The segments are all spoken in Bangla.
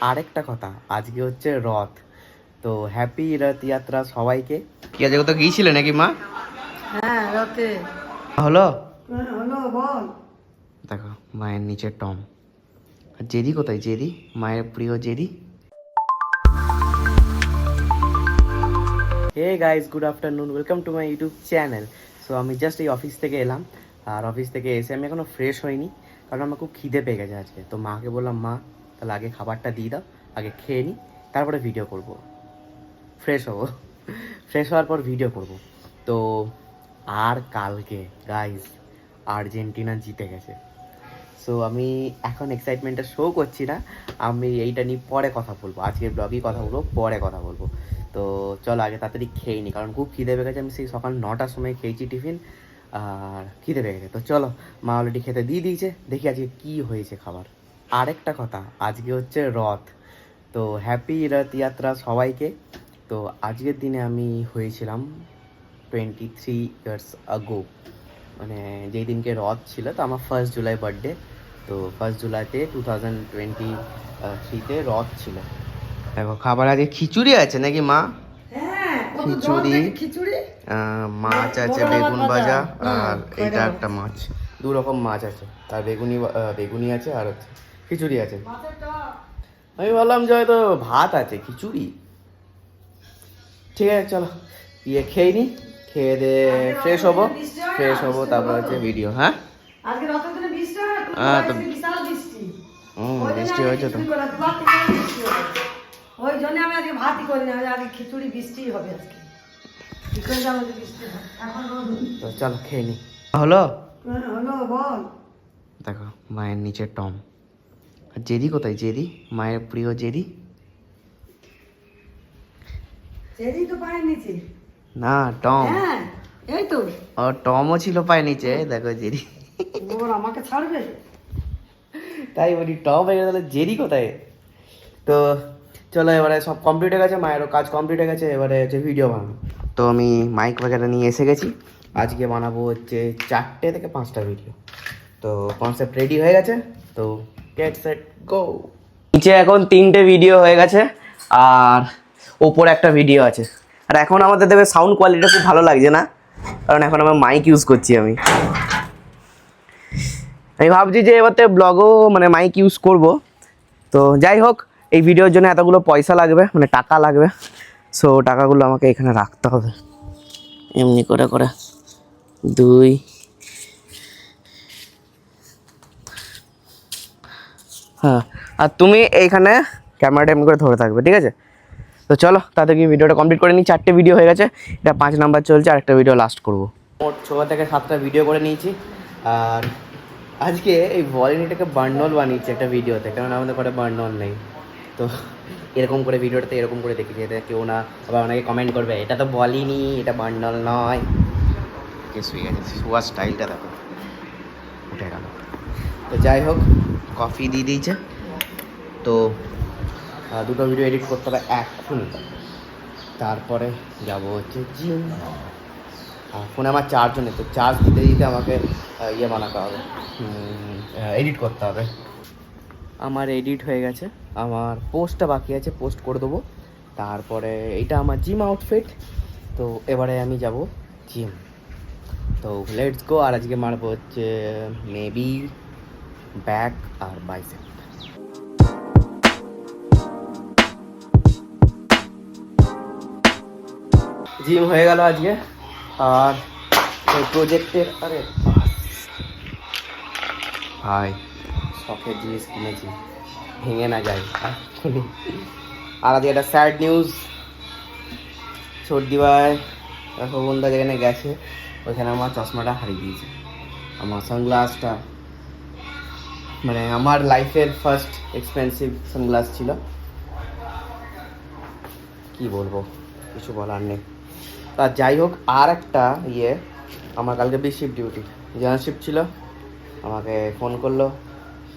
আরেকটা কথা, আজকে হচ্ছে রথ, তো হ্যাপি রথযাত্রা সবাইকে। কি আজকে কোথাও গিয়েছিলে নাকি মা? হ্যাঁ রথে হলো হলো বল। দেখো মায়ের নিচে টম। আর জেরি কোথায়? জেরি, মায়ের প্রিয় Jerry. Hey guys, good afternoon, welcome to my YouTube channel. So আমি জাস্ট এই অফিস থেকে এলাম, আর অফিস থেকে এসে আমি এখনও ফ্রেশ হইনি, কারণ আমার খুব খিদে পেয়ে গেছে আজকে। তো মাকে বললাম, মা তাহলে আগে খাবারটা দিয়ে দাও, আগে খেয়ে নিই, তারপরে ভিডিও করব, ফ্রেশ হবো। ফ্রেশ হওয়ার পর ভিডিও করব। তো আর কালকে গাইস আর্জেন্টিনা জিতে গেছে। সো আমি এখন এক্সাইটমেন্টটা শো করছি না, আমি এইটা নিয়ে পরে কথা বলবো, আজকের ব্লগেই কথা বলবো, পরে কথা বলবো। তো চলো আগে তাড়াতাড়ি খেয়ে নিই, কারণ খুব খিদে পেয়ে গেছে। আমি সেই সকাল 9টার সময় খেয়েছি টিফিন, আর খিদে পেয়ে গেছে। তো চলো, মা অলরেডি খেতে দিয়ে দিয়েছে, দেখি আজকে কী হয়েছে খাবার। আরেকটা কথা, আজকে হচ্ছে রথ, তো হ্যাপি রথযাত্রা সবাইকে। তো আজকের দিনে আমি হয়েছিলাম 23 ইয়ার্স আগো, মানে যেই দিনকে রথ ছিল। তো আমার 1 জুলাই বার্থডে, তো 1 জুলাইতে 2023-তে রথ ছিল। দেখো খাবার আজকে খিচুড়ি আছে নাকি মা? হ্যাঁ খিচুড়ি, খিচুড়ি মাছ আছে, বেগুন ভাজা, আর এইটা একটা মাছ, দু রকম মাছ আছে, আর বেগুনি আছে, আর হচ্ছে খিচুড়ি আছে। আমি বললাম যে হয়তো ভাত আছে, খিচুড়ি। ঠিক আছে চলো খেয়ে নি, খেয়ে দিয়ে ফ্রেশ হবো, তারপর হচ্ছে ভিডিও। হ্যাঁ আজকে রথের দিনে বৃষ্টি হয়, হ্যাঁ, তো বিশাল বৃষ্টি। বৃষ্টি হয়েছে তো। ওই জন্য আমি আজকে ভাতই করি না, আজকে খিচুড়ি বৃষ্টি হবে আজকে। কি করে যাবো যে বৃষ্টি হয়? এখন তো চলো খেয়ে নি। হলো হলো বল। দেখো মায়ের নিচে টম। আর জেরি কোথায়? জেরি, মায়ের প্রিয় জেরি। চেরি তো পায়ের নিচে। না, টম। হ্যাঁ এই তো। ও টমও ছিল পায়ের নিচে, দেখো জেরি। ওর আমাকে ছাড়বে? তাই বলি টম হয়ে গেলে জেরি কোথায়? তো চলো, এবারে সব কমপ্লিট হয়ে গেছে, মায়েরও কাজ কমপ্লিট হয়ে গেছে, এবারে হচ্ছে ভিডিও বানাবো। তো আমি মাইক বাগেরা নিয়ে এসে গেছি, আজকে বানাবো হচ্ছে 4টে থেকে 5টা ভিডিও। তো কনসেপ্ট রেডি হয়ে গেছে, তো গেট সেট গো। নিচে এখন 3টে ভিডিও হয়ে গেছে, আর ওপরে একটা ভিডিও আছে। আর এখন আমাদের দেবে সাউন্ড কোয়ালিটিটা খুব ভালো লাগছে না, কারণ এখন আমার মাইক ইউজ করছি। আমি ভাবছি যে এবার থেকে ব্লগও মানে মাইক ইউজ করব। তো যাই হোক, এই ভিডিওর জন্য এতগুলো পয়সা লাগবে, মানে টাকা লাগবে। সো টাকাগুলো আমাকে এখানে রাখতে হবে, এমনি করে করে 2। হ্যাঁ, আর তুমি এইখানে ক্যামেরাটা এমনি করে ধরে থাকবে, ঠিক আছে? তো চলো তাতে কি ভিডিওটা কমপ্লিট করে নিই। 4টে ভিডিও হয়ে গেছে, এটা 5 নাম্বার চলছে, আরেকটা ভিডিও লাস্ট করবো। মোট 6 থেকে 7টা ভিডিও করে নিয়েছি। আর আজকে এই ভলিনিটাকে বার্নল বানিয়েছি একটা ভিডিওতে, কারণ আমাদের ঘরে বার্নল নেই। তো এরকম করে ভিডিওটাতে এরকম করে দেখেছি, যাতে কেউ না আবার অনেকে কমেন্ট করবে এটা তো বলিনি, এটা বার্নল নয়। কে শুয়ে গেছে, শোয়ার স্টাইলটা দেখো, উঠে গেল। তো যাই হোক, কফি দিয়ে দিয়েছে। তো 2টো ভিডিও এডিট করতে হবে এক্ষুনি, তারপরে যাব হচ্ছে জিম। ফোনে আমার চার্জও নেই, তো চার্জ দিতে দিতে আমাকে বানাতে হবে, এডিট করতে হবে। আমার এডিট হয়ে গেছে, আমার পোস্টটা বাকি আছে, পোস্ট করে দেবো। তারপরে এটা আমার জিম আউটফিট। তো এবারে আমি যাব জিম, তো লেটস গো। আর আজকে মারবো হচ্ছে মেবি ব্যাক আর বাইসেপ। জিম হয়ে গেল আজকে, আর প্রজেক্টের ভাই শখের জিনিস কিনেছি, ভেঙে না যায়। আর আজকে একটা স্যাড নিউজ, সর্দি ভাই বন্ধা যেখানে গেছে, ওইখানে আমার চশমাটা হারিয়ে দিয়েছে। আমার সানগ্লাসটা, মানে আমার লাইফের ফার্স্ট এক্সপেন্সিভ সানগ্লাস ছিল, কি বলবো, কিছু বলার নেই। তা যাই হোক, আর একটা আমার কালকে B shift duty, general shift ছিল, আমাকে ফোন করলো,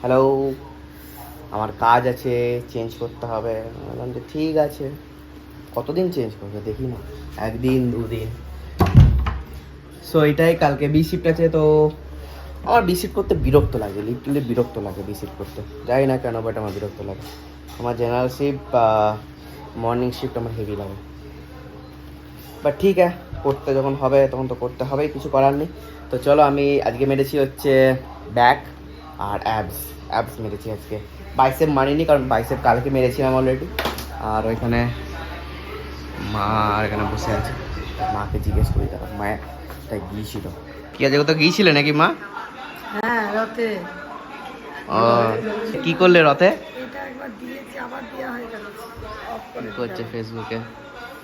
হ্যালো আমার কাজ আছে, চেঞ্জ করতে হবে। বললাম যে ঠিক আছে, কতদিন চেঞ্জ করবে দেখি না, 1 দিন 2 দিন। সো এটাই, কালকে বি শিফট আছে। তো আমার বি শিফট করতে বিরক্ত লাগে, লিটারালি বিরক্ত লাগে বি শিফট করতে, জানি না কেন, বাট আমার বিরক্ত লাগে। আমার জেনারেল শিফট মর্নিং শিফট আমার হেভি লাগে, বাট ঠিক আছে, করতে যখন হবে তখন তো করতে হবেই, কিছু করার নেই। তো চলো, আমি আজকে মেরেছি হচ্ছে ব্যাক আর অ্যাবস মেরেছি আজকে। বাইসেপ মারিনি, কারণ বাইসেপ কালকে মেরেছিলাম অলরেডি। আর ওইখানে মা এখানে বসে আছে, মাকে জিজ্ঞেস করি তারপর মায়ের তাই গিয়েছিল। কি আজকে কোথাও গিয়েছিলে নাকি মা? হ্যাঁ, রথে। ও, কি করলে রথে? এটা একবার দিয়েছি, আবার দেওয়া হয়ে গেল। অফ করে করছে ফেসবুকে,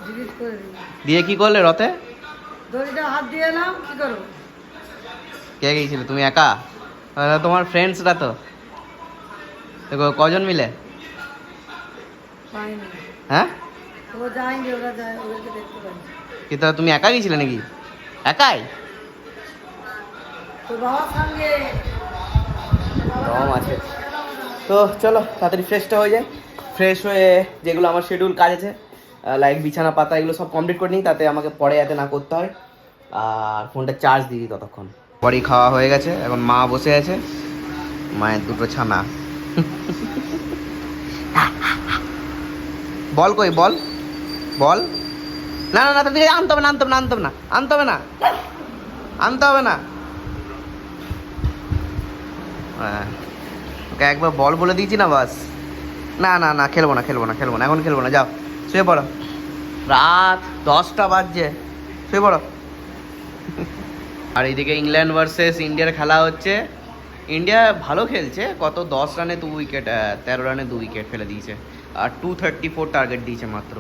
ডিলিট করে দিই। দিয়ে কি করলে রথে? দড়িটা হাত দিয়ে এলাম, কি করবো? কে গিয়েছিলে, তুমি একা? তোমার ফ্রেন্ডসরা তো দেখো কজন মিলে? পাইনি। হ্যাঁ, ও যায়নি, ওরা যায়, ওদেরকে দেখতে পাই। কি তাহলে তুমি একা গিয়েছিলে নাকি? একাই? তোর বাবার সঙ্গে কম আছে। তো চলো তাড়াতাড়ি ফ্রেশটা হয়ে যায়, ফ্রেশ হয়ে যেগুলো আমার শিডিউল কাজ আছে লাইক বিছানা পাতা এগুলো সব কমপ্লিট করে নিই, তাতে আমাকে পরে যাতে না করতে হয়। আর ফোনটা চার্জ দিই ততক্ষণ। পরই খাওয়া হয়ে গেছে, এখন মা বসে আছে, মায়ের দুটো ছানা। বল কই বল, বল। না না না, তাদের আনতে হবে না, আনতে হবে না, আনতে হবে না, আনতে হবে না, আনতে হবে না। হ্যাঁ, ওকে একবার বল বলে দিয়েছি না, বাস। না না না, খেলবো না, খেলবো না, খেলবো না, এখন খেলবো না, যাও শুয়ে পড়ো, রাত 10টা বাজছে, শুয়ে পড়ো। আর এইদিকে ইংল্যান্ড ভার্সেস ইন্ডিয়ার খেলা হচ্ছে। ইন্ডিয়া ভালো খেলছে, কত 10 রানে 2 উইকেট, 13 রানে 2 উইকেট ফেলে দিয়েছে, আর 234 টার্গেট দিয়েছে মাত্র।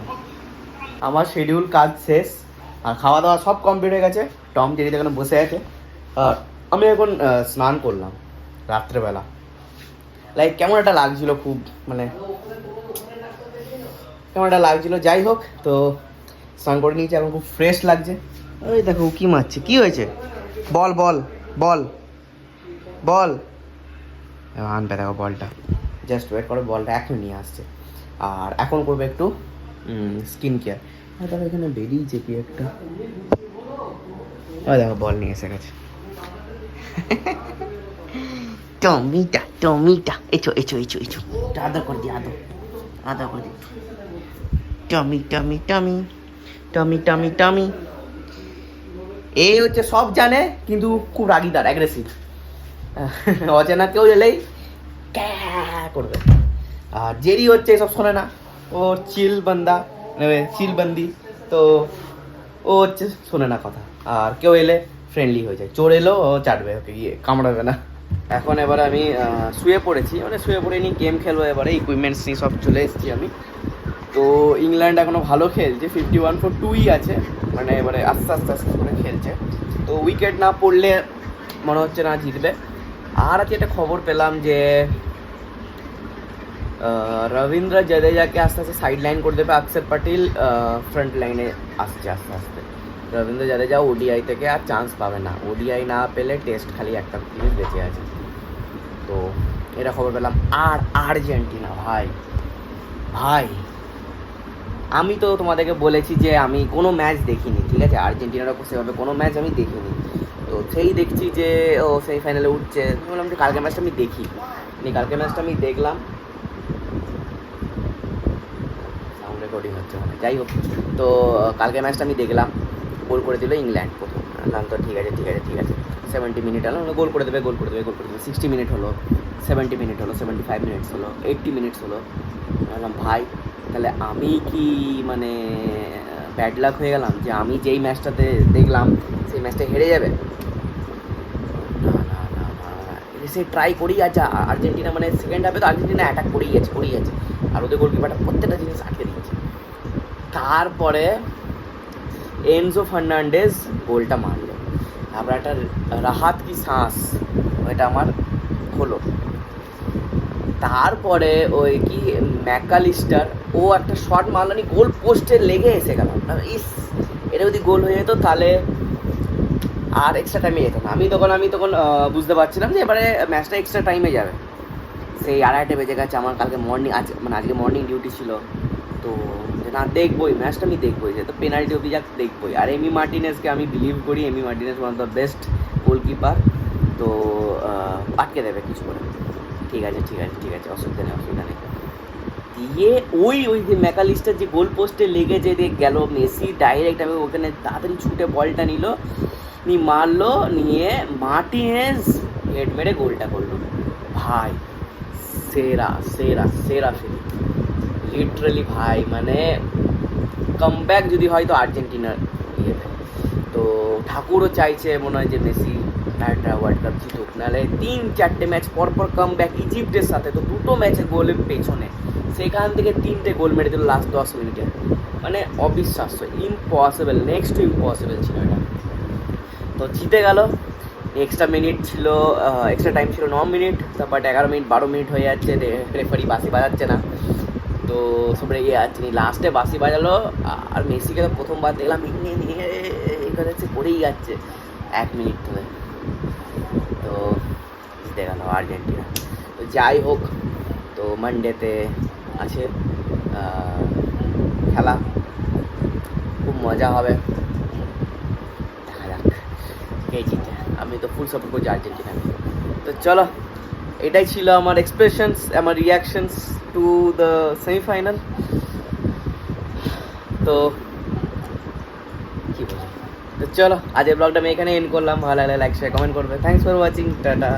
আমার শিডিউল কাজ শেষ, আর খাওয়া দাওয়া সব কমপ্লিট হয়ে গেছে। টম জেরিতে এখানে বসে আছে, আর আমি এখন স্নান করলাম রাত্রেবেলা। লাইক কেমন একটা লাগছিল, খুব মানে কেমন একটা লাগছিল। যাই হোক, তো স্নান করে নিয়েছি, এখন খুব ফ্রেশ লাগছে। ওই দেখো কি মারছে, কি হয়েছে? বল বল বল বল, আনবে দেখো বলটা, জাস্ট ওয়েট করো, বলটা এখন নিয়ে আসছে। আর এখন করবো একটু স্কিন কেয়ার। আর দেখো এখানে বেরিয়েছে কি একটা, ওই দেখো বল নিয়ে এসে গেছে। টমিটা টমিটা, এছো এছো এছো এছো, আদর করে দি, আদর আদর করে দি। টমি টমি টমি টমি টমি টমি। এই হচ্ছে সব জানে, কিন্তু খুব রাগিদার, অ্যাগ্রেসিভ। অচেনা কেউ এলেই করবে। আর জেরি হচ্ছে এসব শোনে না, ওর চিল বান্দা, চিল বান্দি, তো ও হচ্ছে শোনে না কথা। আর কেউ এলে ফ্রেন্ডলি হয়ে যায়, চোর এলো ও চাটবে, ওকে গিয়ে কামড়াবে না। এখন এবার আমি শুয়ে পড়েছি, মানে শুয়ে পড়ে নি, গেম খেলবো এবারে, ইকুইপমেন্টস নিয়ে সব চলে এসেছি আমি। তো ইংল্যান্ড এখনও ভালো খেলছে, 51-2ই আছে, মানে এবারে আস্তে আস্তে আস্তে করে খেলছে। তো উইকেট না পড়লে মনে হচ্ছে না জিতবে। আর আজকে একটা খবর পেলাম যে রবীন্দ্র জাদেজাকে আস্তে আস্তে সাইড লাইন করে দেবে, অক্ষর পাটিল ফ্রন্ট লাইনে আসছে আস্তে আস্তে। রবীন্দ্র জাদেজা ওডিআই থেকে আর চান্স পাবে না, ওডিআই না পেলে টেস্ট খালি একটা জিনিস বেঁচে আছে। তো এটা খবর পেলাম। আর আর্জেন্টিনা ভাই ভাই, আমি তো তোমাদেরকে বলেছি যে আমি কোনো ম্যাচ দেখিনি, ঠিক আছে, আর্জেন্টিনার সেভাবে কোনো ম্যাচ আমি দেখিনি। তো সেই দেখছি যে ও সেমিফাইনালে উঠছে, বললাম যে কালকের ম্যাচটা আমি দেখি, কালকের ম্যাচটা আমি দেখলাম। সাউন্ড রেকর্ডিং হচ্ছে মানে, যাই হোক, তো কালকের ম্যাচটা আমি দেখলাম। গোল করে দিল ইংল্যান্ড প্রথম, বললাম তো ঠিক আছে ঠিক আছে ঠিক আছে, 70 মিনিট হলো, গোল করে দেবে গোল করে দেবে গোল করে দেবে। 60 মিনিট হলো, 70 মিনিট হলো, 75 মিনিটস হলো, 80 মিনিটস হলো। বললাম ভাই তাহলে আমি কি মানে ব্যাড লাক হয়ে গেলাম, যে আমি যেই ম্যাচটাতে দেখলাম সেই ম্যাচটা হেরে যাবে? না না না না, সে ট্রাই করেই আছে আর্জেন্টিনা, মানে সেকেন্ড হাফে তো আর্জেন্টিনা অ্যাটাক করেই আছে, আর ওদের গোলকিপারটা প্রত্যেকটা জিনিস আটকে দিয়েছে। তারপরে এনজো ফার্নান্ডেজ গোলটা মারলো, তারপর একটা রাহাত কি শ্বাস ওইটা আমার হলো। তারপরে ওই কি ম্যাকালিস্টার ও একটা শট মারলানি, গোল পোস্টে লেগে এসে গেল। ইস, এটা যদি গোল হয়ে যেত তাহলে আর এক্সট্রা টাইমে যেত না। আমি তখন বুঝতে পারছিলাম যে এবারে ম্যাচটা এক্সট্রা টাইমে যাবে। সেই 2:30 বেজে গেছে, আমার কালকে মর্নিং মানে আজকে মর্নিং ডিউটি ছিল। তো না দেখবোই ম্যাচটা, আমি দেখবোই, যে তো পেনাল্টি অব্দি যাক দেখবোই। আর এমি মার্টিনেজকে আমি বিলিভ করি, Emi Martinez one of the best goalkeeper. তো আটকে দেবে কিছু করে, ঠিক আছে ঠিক আছে ঠিক আছে, অসুবিধা নেই অসুবিধা নেই। দিয়ে ওই ওই যে ম্যাকালিস্টার যে গোল পোস্টে লেগে যে গেল, মেসি ডাইরেক্ট আমি ওখানে তাড়াতাড়ি ছুটে বলটা নিল, নিয়ে মারলো, নিয়ে মার্টিনেজ হেড মেরে গোলটা করলো। ভাই সেরা সেরা সেরা ফিলিং লিটারালি ভাই, মানে কামব্যাক যদি হয় তো আর্জেন্টিনার ইয়েতে। তো ঠাকুরও চাইছে মনে হয় যে মেসি একটা ওয়ার্ল্ড কাপ জিতুক, নাহলে 3-4টে ম্যাচ পরপর কামব্যাক ইজিপ্টের সাথে, তো 2টো ম্যাচে গোলের পেছনে, সেখান থেকে 3টে গোল মেরে দিল লাস্ট 10 মিনিটে, মানে অবিশ্বাস্য, ইম্পসিবল, নেক্সট টু ইম্পসিবল ছিল এটা। তো জিতে গেল। এক্সট্রা মিনিট ছিল, এক্সট্রা টাইম ছিল 9 মিনিট, তারপর 11 মিনিট 12 মিনিট হয়ে যাচ্ছে, রেফারি বাঁশি বাজাচ্ছে না, তো সব রেগে যাচ্ছে, লাস্টে বাঁশি বাজালো। আর মেসিকে তো প্রথমবার দেখলাম যাচ্ছে করেই যাচ্ছে 1 মিনিট ধরে। তো জিতে গেল আর্জেন্টিনা। তো যাই হোক, তো মানডেতে আছে খেলা, খুব মজা হবে, দেখা যাক কে জিতে। আমি তো ফুল সাপোর্ট করছি আর্জেন্টিনা। তো চলো, এটাই ছিল আমার এক্সপ্রেশনস, আমার রিয়াকশনস টু দ্য সেমিফাইনাল। তো কি বলি, তো চলো আজকের ব্লগটা আমি এখানে এন্ড করলাম। ভালো লাগলে লাইক শেয়ার কমেন্ট করবে। Thanks for watching, tata.